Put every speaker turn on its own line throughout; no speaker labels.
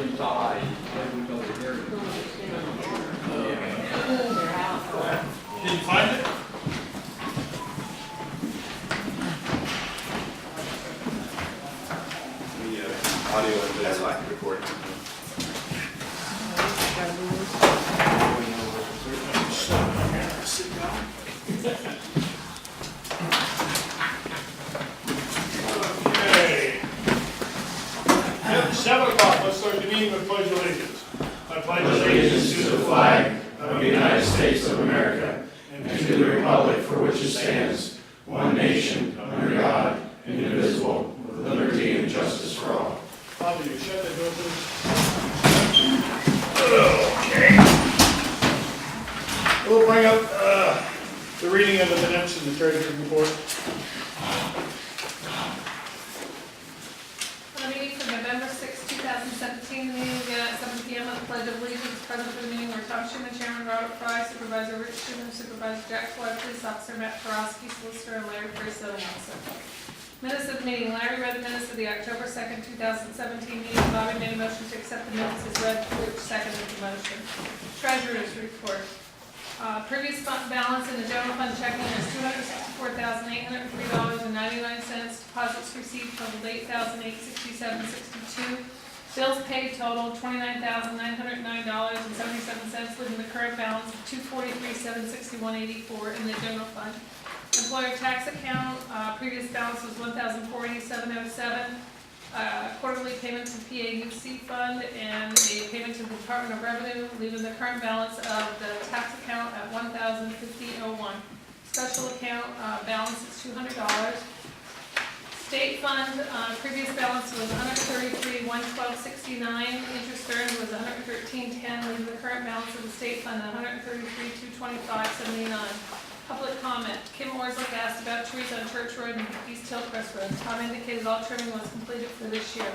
Did you find it?
The audio and video recording.
Sit down. Okay. Yep, 7 o'clock, let's start the meeting with pledge allegiance. I pledge
allegiance to the flag of the United States of America and to the republic for which it stands, one nation, under God, indivisible, with liberty and justice for all.
Bobby, you shut that door, please.
Okay.
We'll bring up the reading of the minutes and the treasurer's report.
The meeting for November 6, 2017, the meeting began at 7 p.m. on the Pledge of Allegiance. Present for the meeting were Township Chairman Robert Fry, Supervisor Rich Schuman, Supervisor Jack Floyd, Police Officer Matt Farowski, Solicitor, and Larry Priest, Zoning Officer. Minutes of the meeting. Larry read the minutes of the October 2nd, 2017 meeting. Bobby made a motion to accept the minutes as read. Rich seconded the motion. Treasurer's report. Previous fund balance in the general fund checking is $264,803.99. Deposits received totaled $8,867.62. Bills paid totaled $29,909.77, leaving the current balance of $243,761.84 in the general fund. Employer tax account, previous balance was $1,487.07. Quarterly payment to PAUC fund and a payment to the Department of Revenue, leaving the current balance of the tax account at $1,050.01. Special account balance is $200. State fund, previous balance was $133,112.69. Interest earned was $113.10, leaving the current balance of the state fund at $133,225.79. Public comment. Kim Orslick asked about trees on Church Road and East Hillcrest Road. Tom indicated all trimming was completed for this year.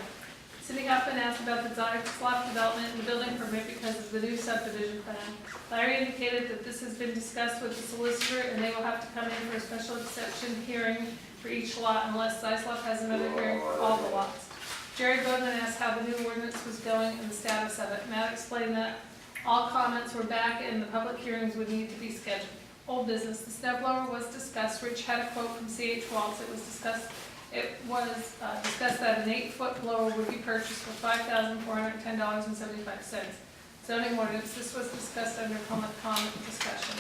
Cindy Huffman asked about the slot development and the building permit because of the new subdivision plan. Larry indicated that this has been discussed with the solicitor and they will have to come in for a special exception hearing for each lot unless Zislop has another hearing for all the lots. Jerry Bowman asked how the new ordinance was going and the status of it. Matt explained that all comments were back and the public hearings would need to be scheduled. Old business, the snow blower was discussed. Rich had a quote from C.H. Waltz. It was discussed that an 8-foot blower would be purchased for $5,410.75. Zoning ordinance, this was discussed under public comment discussion.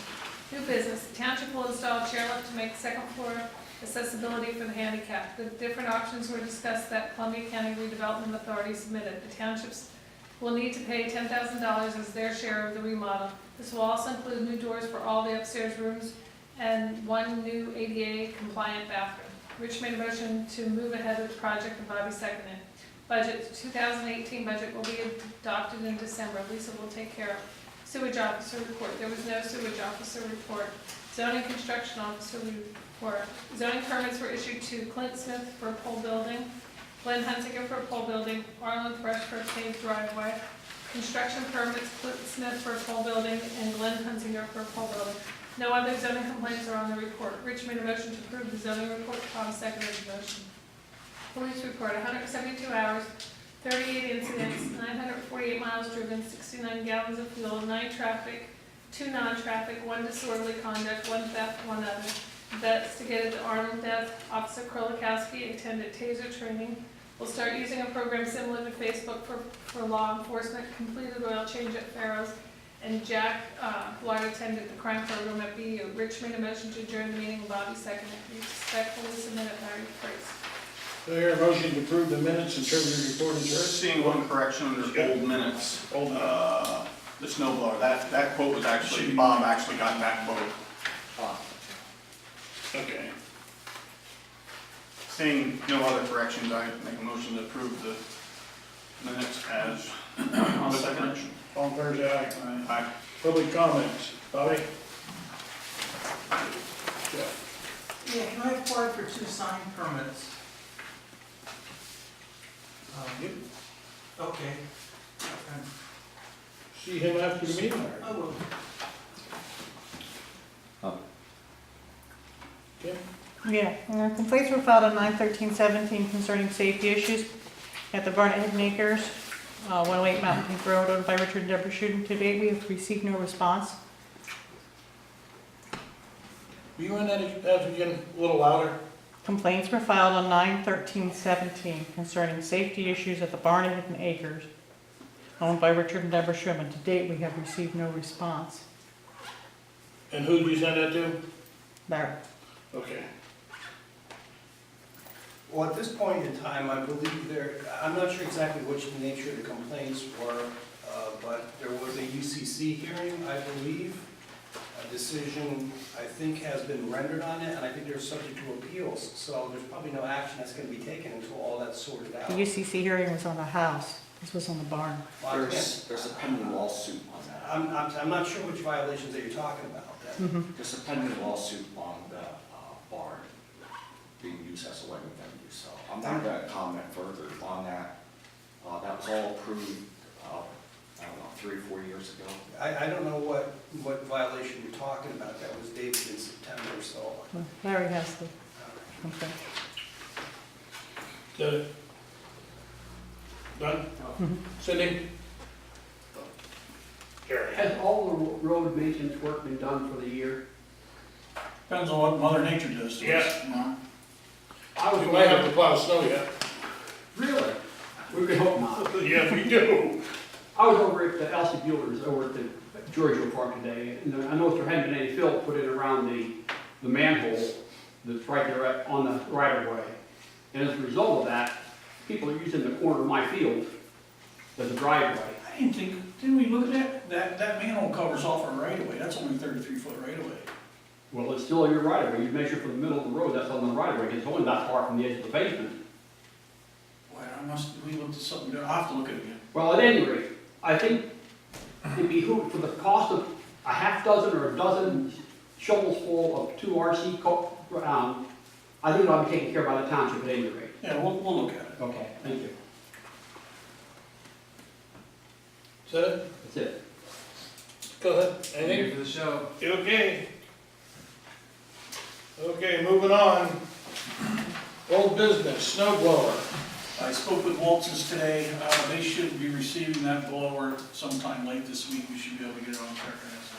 New business, the township will install a chairlift to make second floor accessibility for the handicapped. The different options were discussed that Columbia County Redevelopment Authority submitted. The townships will need to pay $10,000 as their share of the remodel. This will also include new doors for all the upstairs rooms and one new ADA compliant bathroom. Rich made a motion to move ahead with the project and Bobby seconded. Budget, 2018 budget will be adopted in December. Lisa will take care of. Sewage officer report. There was no sewage officer report. Zoning construction officer report. Zoning permits were issued to Clint Smith for a pole building, Glenn Hunsinger for a pole building, Arlen Thresh for a paved driveway. Construction permits, Clint Smith for a pole building, and Glenn Hunsinger for a pole building. No other zoning complaints are on the report. Rich made a motion to approve the zoning report. Tom seconded the motion. Police report, 172 hours, 38 incidents, 948 miles driven, 69 gallons of fuel, 9 traffic, 2 non-traffic, 1 disorderly conduct, 1 theft, 1 other. Investigated the Arlen death. Officer Krolikowski attended taser training. We'll start using a program similar to Facebook for law enforcement. Completed oil change at Farrow's. And Jack Blart attended the crime program at BU. Rich made a motion to adjourn the meeting. Bobby seconded. Respectfully submitted, Larry Priest.
Do I hear a motion to approve the minutes and treasurer's report adjourned?
Seeing one correction under old minutes. The snow blower, that quote was actually, Bob actually got that quote.
Okay.
Seeing no other corrections, I make a motion to approve the minutes as with the correction.
All in favor, say aye.
Aye.
Public comments. Bobby?
Yeah, can I apply for 2 sign permits?
Yep.
Okay.
See him after the meeting.
I will.
Okay.
Yeah, complaints were filed on 9/13/17 concerning safety issues at the Barnett Hidden Acres
108 Mountain Peak Road, owned by Richard and Deborah Shuden. To date, we have received no response.
Were you in that, again, a little louder?
Complaints were filed on 9/13/17 concerning safety issues at the Barn and Hidden Acres, owned by Richard and Deborah Schuman. To date, we have received no response.
And who did you send that to?
There.
Okay.
Well, at this point in time, I believe I'm not sure exactly which the nature of the complaints were, but there was a UCC hearing, I believe. A decision, I think, has been rendered on it, and I think they're subject to appeals. So there's probably no action that's going to be taken until all that's sorted out.
The UCC hearing was on the house. This was on the barn.
Well,
There's a pending lawsuit on that.
I'm not sure which violations that you're talking about then.
There's a pending lawsuit on the barn being used as a wedding venue, so I'm not gonna comment further on that. That was all approved, I don't know, 3 or 4 years ago.
I don't know what violation you're talking about. That was dated in September or so.
Well, Larry has the complaint.
Did it? Done? Cindy? Harry?
Has all the road maintenance work been done for the year?
Depends on what Mother Nature does to us.
Yeah.
I was
We might have to plow snow yet.
Really? We could hope not.
Yeah, we do.
I was over at the Elsie Bueller's over at the Georgia Park today, and I noticed there hadn't been any fill put in around the manhole that's right there on the right of way. And as a result of that, people are using the corner of my field as a driveway.
I didn't we look at that? That manhole covers off our right of way. That's only 33-foot right of way.
Well, it's still your right of way. You measure from the middle of the road, that's on the right of way. It's only that far from the edge of the pavement.
Boy, we looked at something there. I'll have to look at it again.
Well, at any rate, I think it'd behoove for the cost of a half dozen or a dozen shovels full of 2 RC, I think it ought to be taken care of by the township at any rate.
Yeah, we'll look at it.
Okay, thank you.
Is that it?
That's it.
Go ahead. Anything?
For the show.
Okay. Okay, moving on. Old business, snow blower.
I spoke with Waltz's today. They should be receiving that blower sometime late this week. We should be able to get it on track next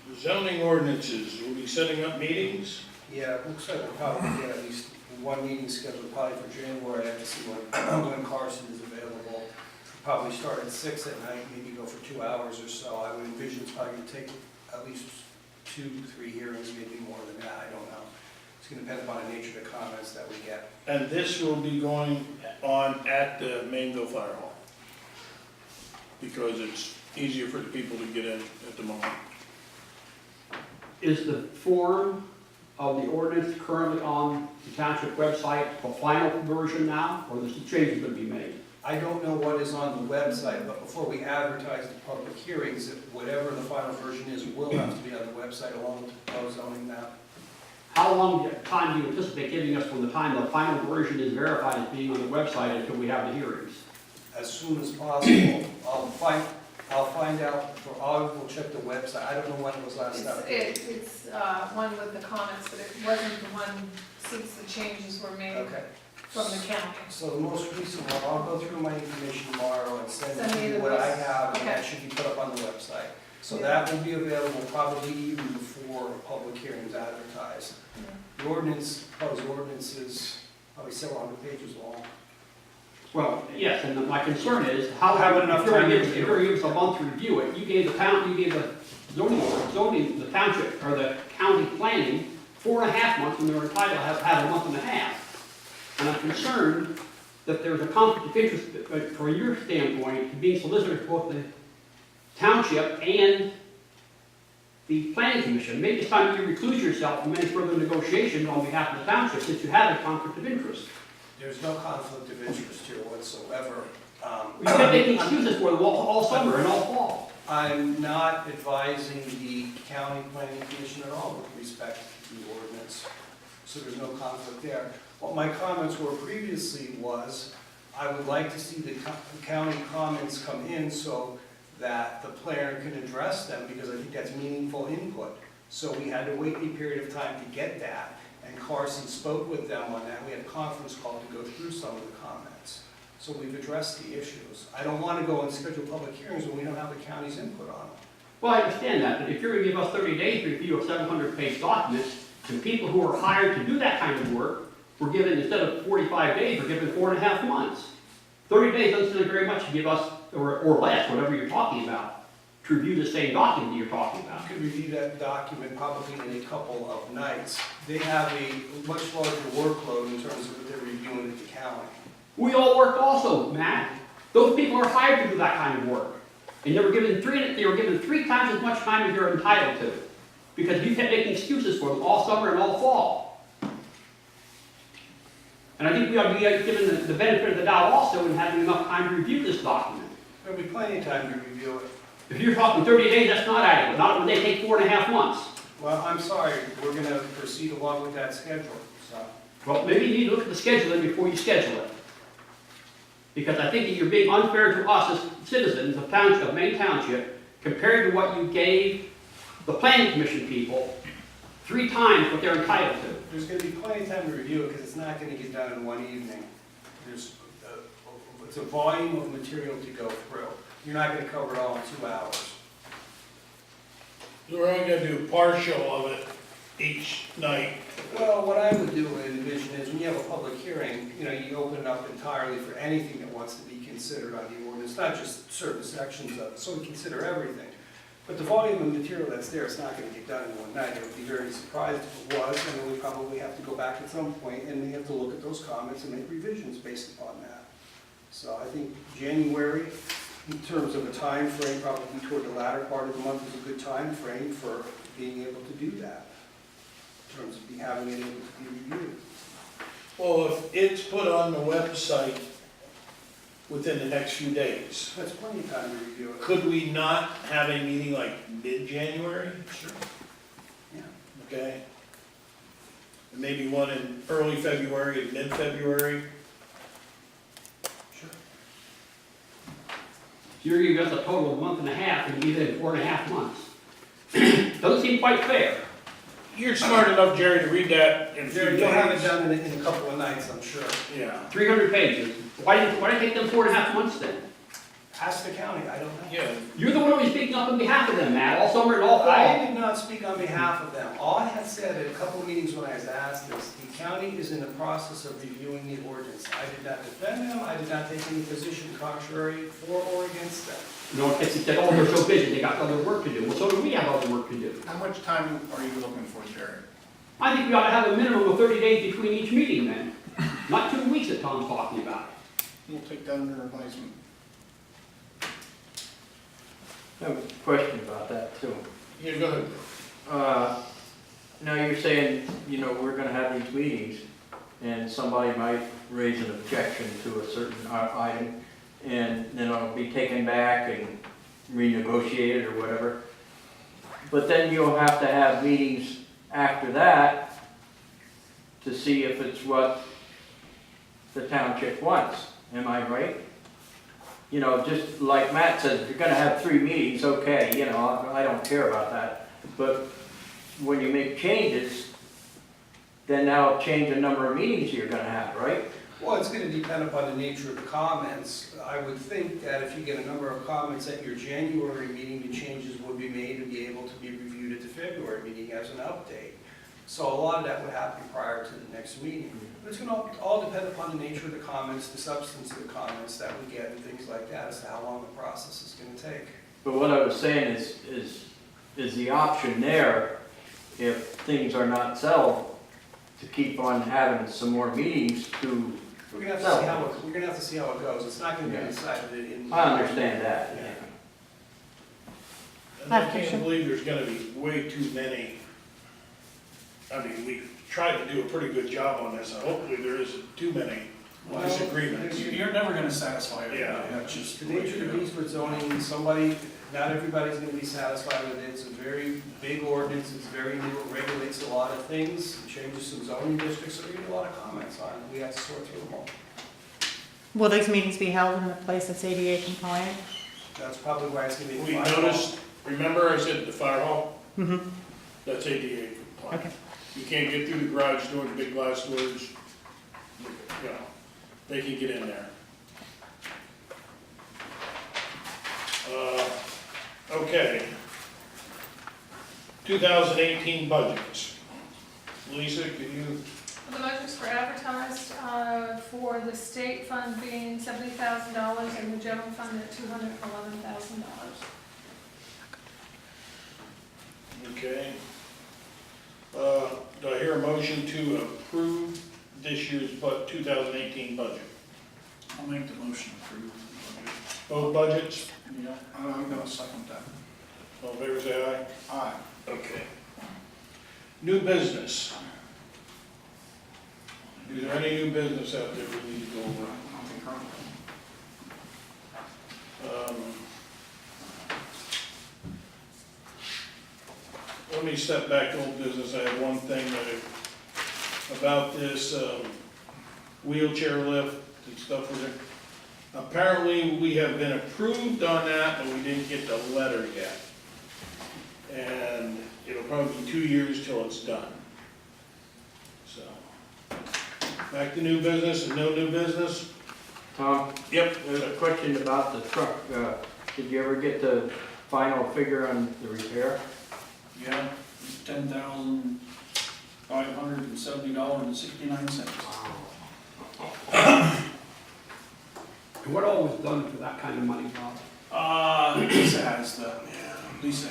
week.
Zoning ordinances, we'll be setting up meetings.
Yeah, it looks like we'll probably get at least one meeting scheduled probably for January. I have to see when Carson is available. Probably start at 6 at night, maybe go for 2 hours or so. I would envision it's probably going to take at least 2 to 3 hearings, maybe more than that. I don't know. It's going to depend upon the nature of the comments that we get.
And this will be going on at the Mainville Fire Hall. Because it's easier for the people to get in at the moment.
Is the form of the ordinance currently on the township website, the final version now, or there's some changes going to be made?
I don't know what is on the website, but before we advertise the public hearings, whatever the final version is will have to be on the website along with the proposed zoning map.
How long time do you anticipate giving us from the time the final version is verified as being on the website until we have the hearings?
As soon as possible. I'll find out, I will check the website. I don't know when it was last up.
It's one with the comments, but it wasn't the one since the changes were made
Okay.
from the county.
So the most recent one, I'll go through my information tomorrow and send
Send me
you
the
what I
list.
have, and that
Okay.
should be put up on the website. So
Yeah.
that will be available probably even before public hearings advertised. The ordinance, proposed ordinance is probably several hundred pages long.
Well, yes, and my concern is, how,
Have
if
enough
you're
time
gonna
to
give, if
review
you're gonna give us a month to review it, you gave the zoning, the township, or the county planning 4.5 months, and they were entitled to have a month and a half. And I'm concerned that there's a conflict of interest, from your standpoint, being solicitor for both the township and the planning commission. Maybe it's time you recluse yourself from any further negotiations on behalf of the township, since you have a conflict of interest.
There's no conflict of interest here whatsoever.
You kept making excuses for them all summer and all fall.
I'm not advising the county planning commission at all with respect to the ordinance, so there's no conflict there. What my comments were previously was, I would like to see the county comments come in so that the planner can address them, because I think that's meaningful input. So we had to wait a period of time to get that, and Carson spoke with them on that. We had a conference call to go through some of the comments. So we've addressed the issues. I don't want to go and schedule public hearings when we don't have the county's input on them.
Well, I understand that, but if you're gonna give us 30 days to review a 700-page document, the people who are hired to do that kind of work, we're given, instead of 45 days, we're given 4.5 months. 30 days doesn't seem very much to give us, or less, whatever you're talking about, to review the same document you're talking about.
You could review that document probably in a couple of nights. They have a much larger workload in terms of what they're reviewing at the county.
We all work also, Matt. Those people are hired to do that kind of work. And they were given 3 times as much time as they're entitled to. Because you kept making excuses for them all summer and all fall. And I think we ought to be given the benefit of the doubt also in having enough time to review this document.
There'll be plenty of time to review it.
If you're talking 30 days, that's not adequate, not when they take 4.5 months.
Well, I'm sorry, we're going to proceed along with that schedule, so.
Well, maybe you need to look at the scheduling before you schedule it. Because I think that you're being unfair to us as citizens of Township, of Main Township, compared to what you gave the planning commission people 3 times what they're entitled to.
There's going to be plenty of time to review it because it's not going to get done in one evening. It's a volume of material to go through. You're not going to cover it all in 2 hours.
We're only gonna do partial of it each night.
Well, what I would do in envision is when you have a public hearing, you know, you open it up entirely for anything that wants to be considered on the ordinance, not just certain sections of it, so we consider everything. But the volume of material that's there, it's not going to get done in one night. I would be very surprised if it was, and then we probably have to go back at some point and we have to look at those comments and make revisions based upon that. So I think January, in terms of a time frame, probably toward the latter part of the month is a good time frame for being able to do that, in terms of having it able to be reviewed.
Well, if it's put on the website within the next few days,
That's plenty of time to review it.
could we not have a meeting like mid-January?
Sure. Yeah.
Okay? And maybe one in early February and mid-February?
Sure.
You're giving us a total of 1.5 and you did 4.5 months. Doesn't seem quite fair.
You're smart enough, Jerry, to read that in a few
Jerry,
days.
you'll have it done in a couple of nights, I'm sure.
Yeah.
300 pages. Why did it take them 4.5 months then?
Ask the county, I don't know.
Yeah.
You're the one who's speaking up on behalf of them, Matt, all summer and all fall.
I did not speak on behalf of them. All I had said at a couple of meetings when I was asked is, the county is in the process of reviewing the ordinance. I did not defend them, I did not take any position contrary for or against them.
No one gets to say, oh, they're so busy, they got other work to do. Well, so do we have other work to do.
How much time are you looking for, Jerry?
I think we ought to have a minimum of 30 days between each meeting then. Not 2 weeks that Tom's talking about.
We'll take that under advisement.
I have a question about that too.
Yeah, go ahead.
Now you're saying, you know, we're gonna have these meetings and somebody might raise an objection to a certain item and then it'll be taken back and renegotiated or whatever. But then you'll have to have meetings after that to see if it's what the township wants. Am I right? You know, just like Matt says, if you're gonna have 3 meetings, okay, you know, I don't care about that. But when you make changes, then that'll change the number of meetings you're gonna have, right?
Well, it's going to depend upon the nature of the comments. I would think that if you get a number of comments at your January meeting, the changes would be made and be able to be reviewed at the February meeting as an update. So a lot of that would happen prior to the next meeting. But it's going to all depend upon the nature of the comments, the substance of the comments that we get and things like that as to how long the process is going to take.
But what I was saying is the option there, if things are not settled, to keep on having some more meetings to.
We're going to have to see how it, we're going to have to see how it goes. It's not going to be decided in.
I understand that.
Yeah.
And I can't believe there's gonna be way too many. I mean, we tried to do a pretty good job on this, and hopefully there isn't too many disagreements.
You're never gonna satisfy everybody.
Yeah.
That's just
The nature of the beast for zoning, not everybody's gonna be satisfied with it. It's a very big ordinance, it's very new, it regulates a lot of things, it changes some zoning districts, so we get a lot of comments on it. We have to sort through them all.
Will these meetings be held in a place that's ADA compliant?
That's probably why it's gonna be.
We noticed, remember I said the fire hall?
Mm-hmm.
That's ADA compliant.
Okay.
You can't get through the garage door, the big glass doors, you know, they can get in there. Okay. 2018 budgets. Lisa, can you,
The budgets were advertised for the state fund being $70,000 and the general fund at $211,000.
okay. Do I hear a motion to approve this year's 2018 budget?
I'll make the motion to approve.
Both budgets?
Yeah, I'm gonna second that.
All in favor, say aye.
Aye.
Okay. New business. Is there any new business out there we need to go over?
Nothing currently.
Let me step back to old business. I have one thing about this wheelchair lift and stuff with it. Apparently, we have been approved on that, but we didn't get the letter yet. And it'll probably be 2 years till it's done. So, back to new business and no new business?
Tom,
Yep.
there's a question about the truck. Did you ever get the final figure on the repair?
Yeah, it's $10,570.69.
What all was done for that kind of money, Bob?
Lisa has the.
Yeah, it's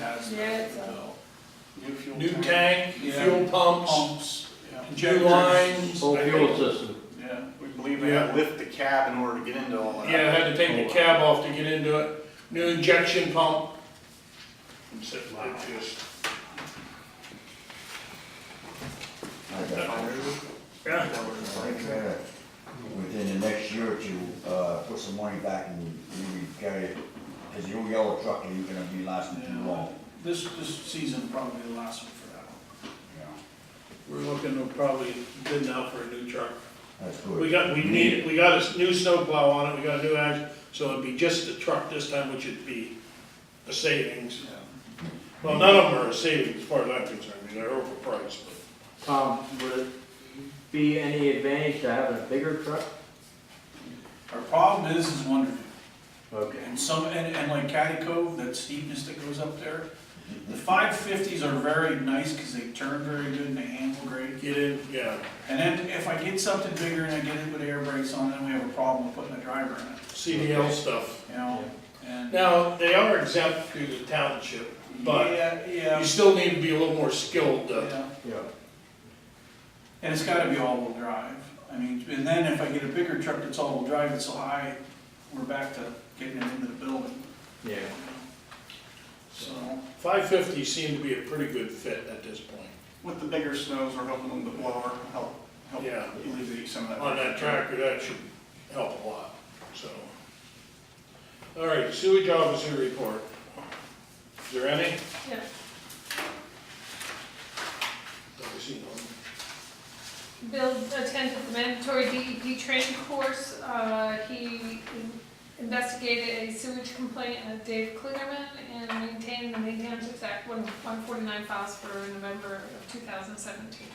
New fuel
New tank,
Yeah.
fuel pumps,
Pumps, yeah.
new
Injectors.
lines.
Whole
I
fuel
think-
system.
Yeah, we believe they had to lift the cab in order to get into all that.
Yeah, I had to take the cab off to get into it. New injection pump. I'm sitting like this. Yeah.
Within the next year or two, put some money back and maybe carry it, because your yellow truck ain't gonna be lasting too long.
This season probably the last one for that one.
Yeah,
We're looking to probably bid now for a new truck.
that's good.
We got a new snowplow on it, we got a new ash, so it'd be just the truck this time, which would be a savings. Well, none of them are a savings as far as I'm concerned, I mean, they're overpriced, but.
Tom, would it be any advantage to having a bigger truck?
Our problem is wonder.
Okay.
And like Caddy Cove, that steepness that goes up there, the 550s are very nice because they turn very good and they handle great.
Get in, yeah.
And then if I get something bigger and I get it with air brakes on, then we have a problem with putting a driver in it,
CDL stuff.
you know? And
Now, they are exempt through the township, but
yeah,
you still need to be a little more skilled to.
yeah.
Yeah.
And it's gotta be all-wheel drive. I mean, and then if I get a bigger truck that's all-wheel drive, it's so high, we're back to getting it into the building.
Yeah.
So,
550 seem to be a pretty good fit at this point.
with the bigger snows, we're helping them, the blower, help
Yeah.
alleviate some of that.
On that tractor, that should help a lot, so. All right, sewage officer report. Is there any?
Yeah.
Don't see none.
Bill attended the mandatory DEP training course. He investigated a sewage complaint at Dave Klingerman and maintained the Main Townships Act 149 files for November of 2017.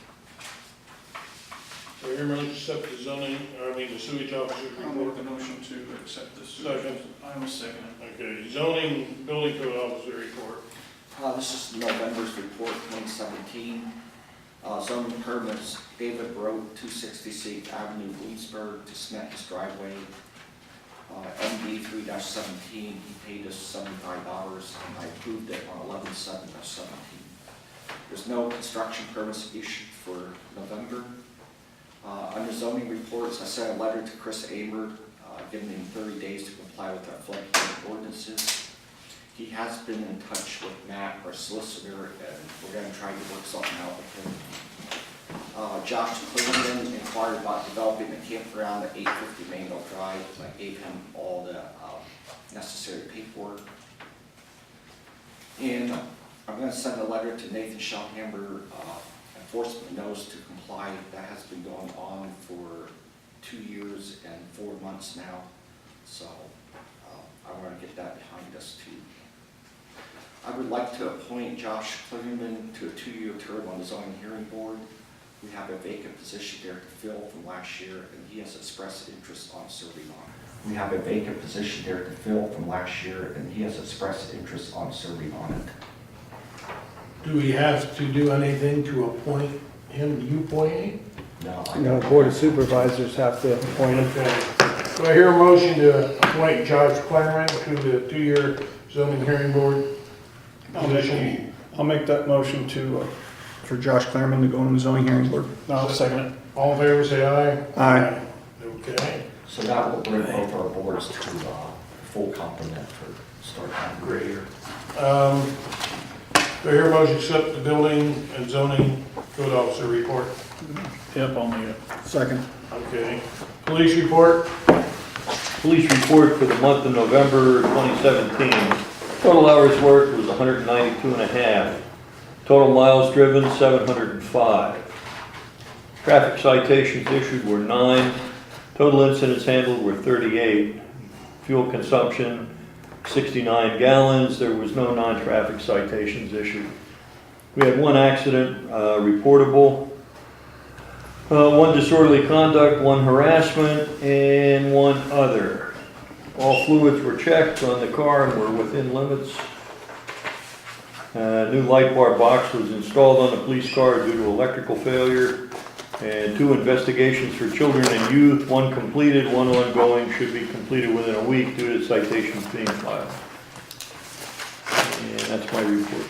So here, motion to accept the zoning, the sewage officer's
I'll
report.
make the motion to accept this.
Second.
I will second it.
Okay, zoning, building code officer report.
This is November's report, 2017. Zoning permits, David Road, 266 Avenue, Bloomsburg, to cement his driveway. MD 3-17, he paid us $75, and I approved it on 11/7/17. There's no construction permits issued for November. Under zoning reports, I sent a letter to Chris Amer, giving him 30 days to comply with our floodplain ordinances. He has been in touch with Matt, our solicitor, and we're gonna try to work something out with him. Josh Cleveland inquired about developing a campground at 850 Maynville Drive. I gave him all the necessary paperwork. And I'm gonna send a letter to Nathan Schellhammer, enforcement knows to comply. That has been going on for 2 years and 4 months now. So I wanna get that behind us too. I would like to appoint Josh Klingerman to a 2-year term on the zoning hearing board. We have a vacant position there to fill from last year, and he has expressed interest on serving on it. we have a vacant position there to fill from last year, and he has expressed interest on serving on it.
Do we have to do anything to appoint him? Do you appoint him?
No, I
No,
don't.
Board of Supervisors have to appoint him.
Okay. Do I hear a motion to appoint Josh Clarence to the 2-year zoning hearing board position?
I'll make that motion to, for Josh Clareman to go on the zoning hearing board. I'll second it.
All in favor, say aye.
Aye.
Okay,
So that will bring both our boards to full complement for start time of the year.
do I hear a motion to accept the building and zoning code officer report?
Yep, I'll make it. Second.
Okay, police report?
Police report for the month of November 2017. Total hours worked was 192 and a half. Total miles driven, 705. Traffic citations issued were 9. Total incidents handled were 38. Fuel consumption, 69 gallons. There was no non-traffic citations issued. We had 1 accident reportable. 1 disorderly conduct, 1 harassment, and 1 other. All fluids were checked on the car and were within limits. New light bar box was installed on the police car due to electrical failure. And 2 investigations for children and youth, 1 completed, 1 ongoing, should be completed within a week due to citations being filed. And that's my report.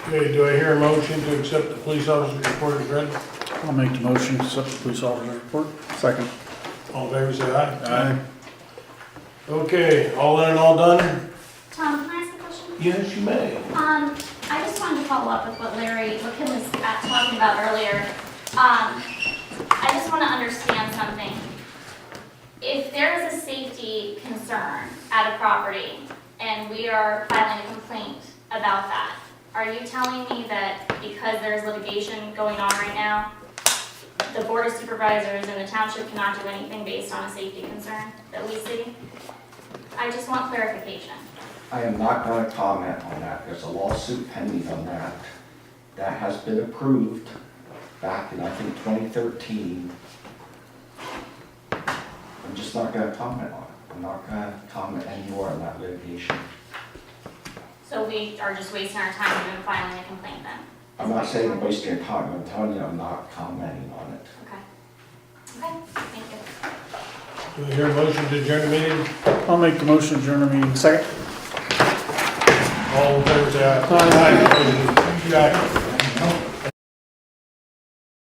Okay, do I hear a motion to accept the police officer's report as read?
I'll make the motion to accept the police officer's report. Second.
All in favor, say aye.
Aye.
Okay, all in and all done?
Tom, can I ask a question?
Yes, you may.
I just wanted to follow up with what Kim was talking about earlier. I just want to understand something. If there is a safety concern at a property and we are filing a complaint about that, are you telling me that because there's litigation going on right now, the Board of Supervisors and the Township cannot do anything based on a safety concern that we see? I just want clarification.
I am not going to comment on that. There's a lawsuit pending on that. That has been approved back in, I think, 2013. I'm just not going to comment on it. I'm not going to comment anymore on that litigation.
So we are just wasting our time even filing a complaint then?
I'm not saying wasting your time. I'm telling you I'm not commenting on it.
Okay. Okay, thank you.
Do I hear a motion to adjourn the meeting?
I'll make the motion to adjourn the meeting. Second.
All in favor, say aye. Aye. Jack.